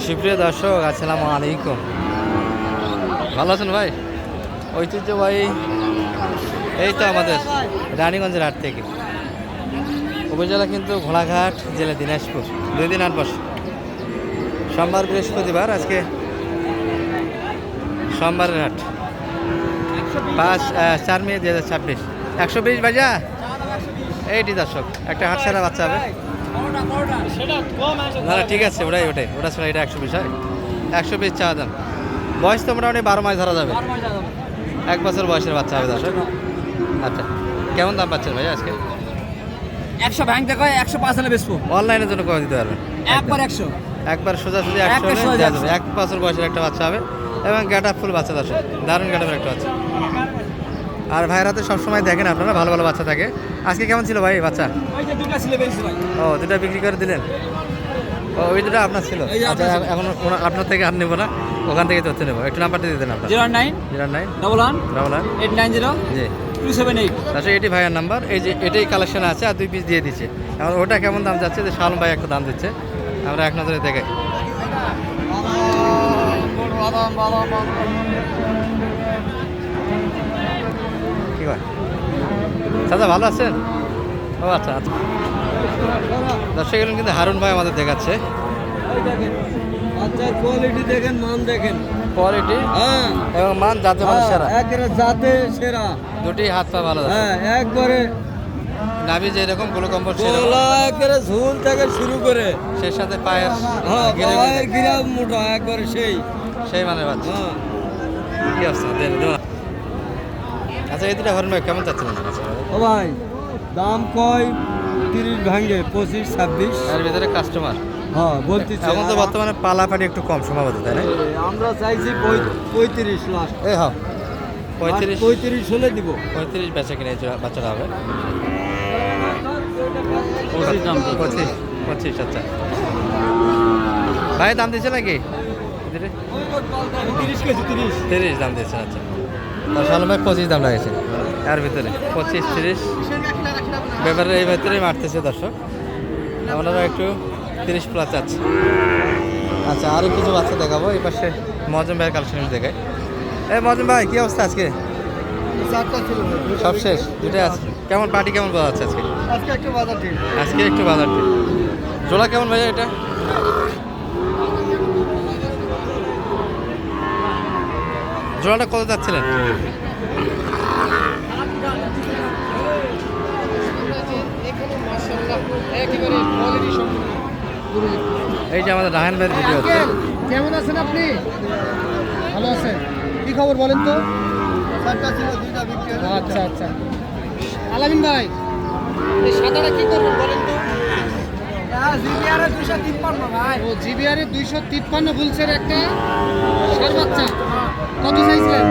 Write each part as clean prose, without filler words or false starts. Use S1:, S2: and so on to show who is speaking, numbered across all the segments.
S1: সুপ্রিয় দর্শক, আসসালামু আলাইকুম। ভালো আছেন ভাই? ঐতিহ্যবাহী এই তো আমাদের রানীগঞ্জের হাট থেকে, উপজেলা কিন্তু ঘোড়াঘাট, জেলা দিনাজপুর। 2 দিন হাট বসে, সোমবার বৃহস্পতিবার। আজকে সোমবারের হাট, 4 মে 2026। 120 বাজা এইটি দর্শক, একটা হাট ছাড়া বাচ্চা হবে না না, ঠিক আছে, ওটা ছাড়া এটা 120 হয়। 120 চাওয়া দাম। বয়স তো মোটামুটি 12 মাস ধরা যাবে। 1 বছর বয়সের বাচ্চা হবে দর্শক। আচ্ছা, কেমন দাম পাচ্ছেন ভাই আজকে?
S2: 100 ভাঙতে কয় 105 হলে বেচবো।
S1: অনলাইনের জন্য কয় দিতে পারবেন?
S2: একবার 100,
S1: একবার সোজাসুজি 100 হলে দেওয়া যাবে। 1 বছর বয়সের একটা বাচ্চা হবে এবং গাটা ফুল বাচ্চা দর্শক, দারুণ গাটার একটা বাচ্চা। আর ভাইরা তো সবসময় দেখেন আপনারা, ভালো ভালো বাচ্চা থাকে। আজকে কেমন ছিল ভাই বাচ্চা?
S2: ওই যে দুটো ছিল বেশি ভাই।
S1: ও, দুটা বিক্রি করে দিলেন? ও, ওই দুটো আপনার ছিল? আচ্ছা, এখন আপনার থেকে আর নেবো না, ওখান থেকে তথ্য নেবো। একটু নাম্বারটা দিয়ে দেন আপনার।
S2: 09
S1: 09
S2: 11
S1: 11
S2: 890
S1: জি
S2: 278।
S1: আচ্ছা, এটি ভাইয়ের নাম্বার। এই যে এটাই কালেকশন আছে, আর 2 পিস দিয়ে দিচ্ছে। এখন ওটা কেমন দাম যাচ্ছে, যে শালম ভাই একটা দাম দিচ্ছে, আমরা এক নজরে দেখাই। কি ভাই দাদা, ভালো আছেন? ও আচ্ছা আচ্ছা, দর্শক এগুলো কিন্তু হারুন ভাই আমাদের দেখাচ্ছে।
S2: আচ্ছা, কোয়ালিটি দেখেন, মান দেখেন।
S1: কোয়ালিটি
S2: হ্যাঁ,
S1: এবং মান যাতে মানে সেরা।
S2: একবারে জাতে সেরা।
S1: দুটি হাত পা ভালো আছে।
S2: হ্যাঁ, একবারে
S1: নাভি যেরকম গুলো কম্বল সেরকম,
S2: গলা একবারে ঝুল থেকে শুরু করে
S1: সেই সাথে পায়ের
S2: হ্যাঁ
S1: গিরে
S2: পায়ের গিরা মোটা একবারে
S1: সেই মানে বাচ্চা।
S2: হ্যাঁ।
S1: কি অবস্থা দেন দেন। আচ্ছা, এই দুটা হারুন ভাই কেমন চাচ্ছিলেন?
S2: ও ভাই, দাম কয় 30 ভাঙে 25 26।
S1: এর ভিতরে কাস্টমার
S2: হ্যাঁ বলতেছি।
S1: এখন তো বর্তমানে পালাপাটি একটু কম সম্ভবত, তাই না?
S2: আমরা চাইছি 35 লাস্ট।
S1: এই হ্যাঁ, 35
S2: 35 হলে দিব।
S1: 35 বেচা কিনে বাচ্চাটা হবে। 25 আচ্ছা। ভাই দাম দিচ্ছে নাকি?
S2: 30 কেজি 30।
S1: 30 দাম দিয়েছে। আচ্ছা, তার সালম ভাই 25 দাম লাগেছে এর ভিতরে। 25 30 ব্যাপারে এই ভিতরেই মারতেছে দর্শক। আপনারা একটু 30 প্লাস চাচ্ছে। আচ্ছা, আরও কিছু বাচ্চা দেখাবো। এই পাশে মজম ভাইয়ের কালেকশন দেখায়। এই মজম ভাই, কি অবস্থা আজকে? সব শেষ, দুটাই আছে। কেমন পার্টি কেমন পাওয়া যাচ্ছে আজকে?
S2: আজকে একটু বাজার ঠিক।
S1: আজকে একটু বাজার ঠিক। জোড়া কেমন ভাইয়া এটা? জোড়াটা কত যাচ্ছিলেন? এই যে আমাদের রাহান ভাইয়ের ভিডিও হচ্ছে।
S2: কেমন আছেন আপনি? ভালো আছেন? কি খবর বলেন তো? আচ্ছা আচ্ছা, আলামিন ভাই, এই সাদাটা কি করবেন বলেন তো? জিবিআর 253 ভাই। ও, জিবিআর 253 বুলসের একটা ষাঁড় বাচ্চা। কত চাইছিলেন?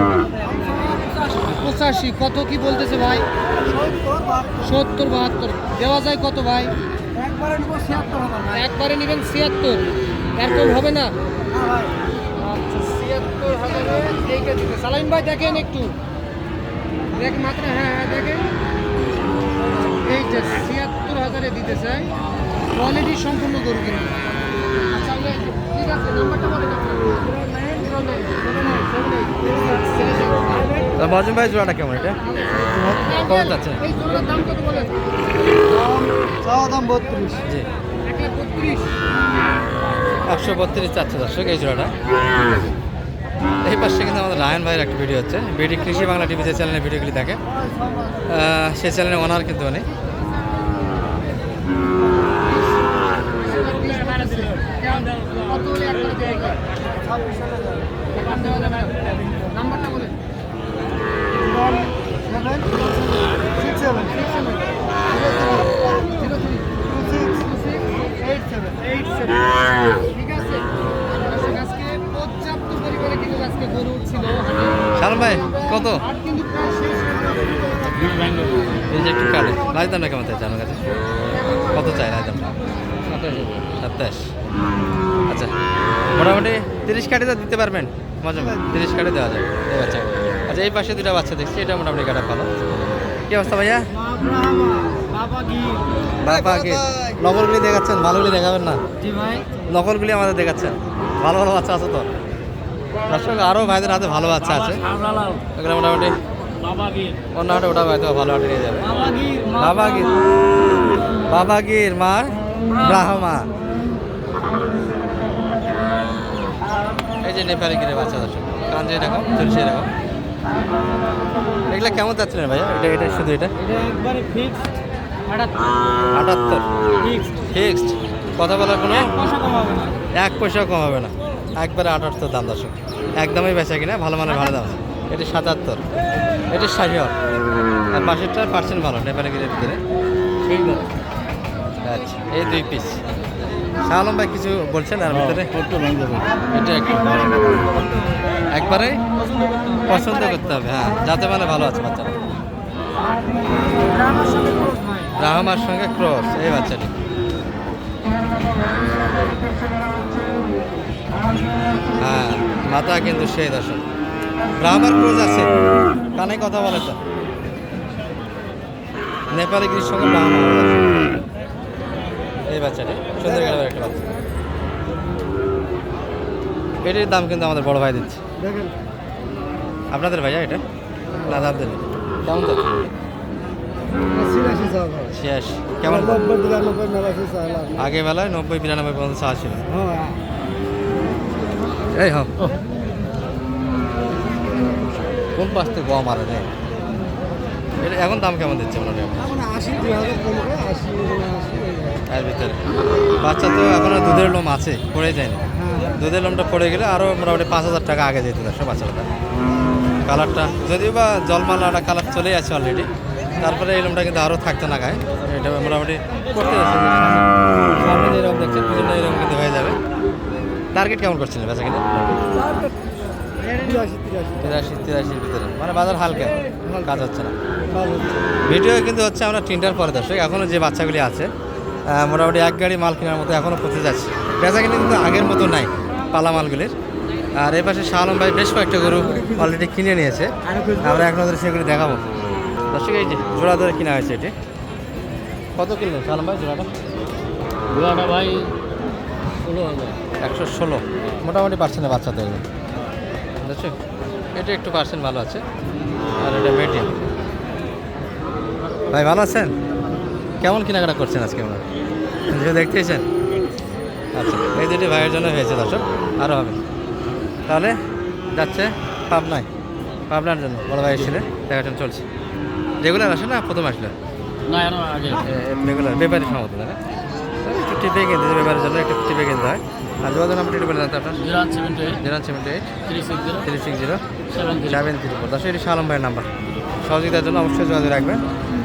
S2: 85। কত কি বলতেছে ভাই? 70 72 দেওয়া যায় কত ভাই? একবারে নেবেন 76, এরকম হবে না? আচ্ছা, 76,000 এইটা দিতে। সালাইন ভাই দেখেন একটু, দেখ মাত্র। হ্যাঁ হ্যাঁ দেখেন, এইটা 76,000 দিতে চাই। কোয়ালিটি সম্পূর্ণ গরু কিন্তু। আচ্ছা, ঠিক আছে, নাম্বারটা বলেন আপনার।
S1: মজম ভাই জোড়াটা কেমন এটা? কত যাচ্ছে?
S2: এই জোড়ার দাম কত বলেন? দাম 32।
S1: জি
S2: 132।
S1: 132 চাচ্ছে দর্শক এই জোড়াটা। এই পাশে কিন্তু আমাদের রায়ন ভাইয়ের একটা ভিডিও হচ্ছে। বিডি কৃষি বাংলা টিভি যে চ্যানেলের ভিডিওগুলি দেখে, সে চ্যানেলের ওনার কিন্তু উনি।
S2: নাম্বারটা বলেন। ঠিক আছে, আজকে পর্যাপ্ত পরিমাণে কিন্তু আজকে গরু ছিল।
S1: শালম ভাই কত?
S2: আর কিন্তু প্রায় শেষ হয়ে গেল।
S1: এই যে একটু কাটে রাজদামটা কেমন চাইছে আমার কাছে? কত চাই রাজদামটা? 27। আচ্ছা, মোটামুটি 30 কাটে তো দিতে পারবেন? মজা 30 কাটে দেওয়া যায় এই বাচ্চা। আচ্ছা, এই পাশে দুটা বাচ্চা দেখছি, এটা মোটামুটি কাটা ভালো। কি অবস্থা ভাইয়া? বাবা কি নকলগুলি দেখাচ্ছেন? ভালোগুলি দেখাবেন না?
S2: জি ভাই,
S1: নকলগুলি আমাদের দেখাচ্ছেন। ভালো ভালো বাচ্চা আছে তো দর্শক, আরও ভাইদের হাতে ভালো বাচ্চা আছে। এগুলো মোটামুটি অন্য হাটে ওটা হয়তো ভালো হাটে নিয়ে যাবে। বাবাগির, বাবাগির মার ব্রাহ্মা, এই যে নেপালি গিরে বাচ্চা দর্শক, কাঞ্জি এরকম, চলছে এরকম। এগুলো কেমন চাচ্ছিলেন ভাইয়া? এটা শুধু এটা
S2: একবারে ফিক্সড
S1: 78 ফিক্সড, কথা বলার কোনো
S2: পয়সা কমাবে না।
S1: 1 পয়সাও কম হবে না, একবারে 78 দাম দর্শক, একদমই বেচা কিনা, ভালো মানের ভালো দাম। এটি 77, এটি 60। আর পাশেরটা পার্সেন্ট ভালো নেপালি গিরের ভিতরে। আচ্ছা, এই 2 পিস। শাহ আলম ভাই কিছু বলছেন আর ভিতরে? এটা একবারে পছন্দ করতে হবে, হ্যাঁ, যাতে মানে ভালো আছে বাচ্চাটা। রাহমার সঙ্গে ক্রস এই বাচ্চাটি। হ্যাঁ, মাথা কিন্তু সেই দর্শক, রাহমার ক্রস আছে, কানে কথা বলে তো। নেপালি গিরির সঙ্গে রাহমা এই বাচ্চাটি সুন্দর গেলে একটা বাচ্চা। এটির দাম কিন্তু আমাদের বড় ভাই দিচ্ছে।
S2: দেখেন
S1: আপনাদের ভাইয়া এটা না দাম দেন কেমন তো? 86 কেমন? আগে বেলায় 90-92 পর্যন্ত চা ছিল। এই হ্যাঁ, কোন পাশ থেকে গম মারে রে? এটা এখন দাম কেমন দিচ্ছে মোটামুটি? এর ভিতরে বাচ্চা তো এখনো দুধের লোম আছে, পড়ে যায়নি। দুধের লোমটা পড়ে গেলে আরও মোটামুটি 5000 টাকা আগে যেত দর্শক বাচ্চাটা। কালারটা যদিও বা জলমালাটা কালার চলেই আছে অলরেডি, তারপরে এই লোমটা কিন্তু আরও থাকতো না গায়ে। এটা মোটামুটি করতে যাচ্ছে, সামনে যেরকম দেখছেন পুজোটা এরকম কিন্তু হয়ে যাবে। টার্গেট কেমন করছিলেন বেচা কিনে? 83 ভিতরে, মানে বাজার হালকা, কাজ হচ্ছে না। ভিডিও কিন্তু হচ্ছে আমরা 3টার পরে দর্শক, এখনও যে বাচ্চাগুলি আছে মোটামুটি 1 গাড়ি মাল কেনার মতো এখনও পৌঁছে যাচ্ছে। বেচা কিনে কিন্তু আগের মতো নাই পালা মালগুলির। আর এই পাশে শাহ আলম ভাই বেশ কয়েকটা গরু অলরেডি কিনে নিয়েছে, আমরা এক নজরে সেগুলি দেখাবো দর্শক। এই যে জোড়া ধরে কিনা হয়েছে, এটি কত কিনলেন শাহ আলম ভাই জোড়াটা?
S2: ভাই
S1: 116, মোটামুটি পার্সেন্টের বাচ্চা তো এগুলো দর্শক। এটা একটু পার্সেন্ট ভালো আছে, আর এটা মিডিয়াম। ভাই ভালো আছেন? কেমন কেনাকাটা করছেন আজকে আপনারা? যে দেখতেছেন, আচ্ছা, এই দুটি ভাইয়ের জন্য হয়েছে দর্শক, আরও হবে। তাহলে যাচ্ছে পাবনায়, পাবনার জন্য বড় ভাই এসেছিলে, দেখাশোনা চলছে। রেগুলার আসে না প্রথম আসলে?
S2: না আগে
S1: রেগুলার ব্যাপারই সম্ভবত না, একটু টিপে কিনতে, ব্যাপারের জন্য একটু টিপে কিনতে হয়। আর যোগাযোগ নাম্বার একটু বলে জানতে আপনার? 078 360 734। দর্শক এটি শাহ আলম ভাইয়ের নাম্বার, সহযোগিতার জন্য অবশ্যই যোগাযোগ রাখবেন।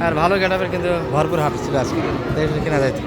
S1: আর ভালো গেটাপের কিন্তু ভরপুর হাট ছিল আজকে, দেখে কিনা যাইতো।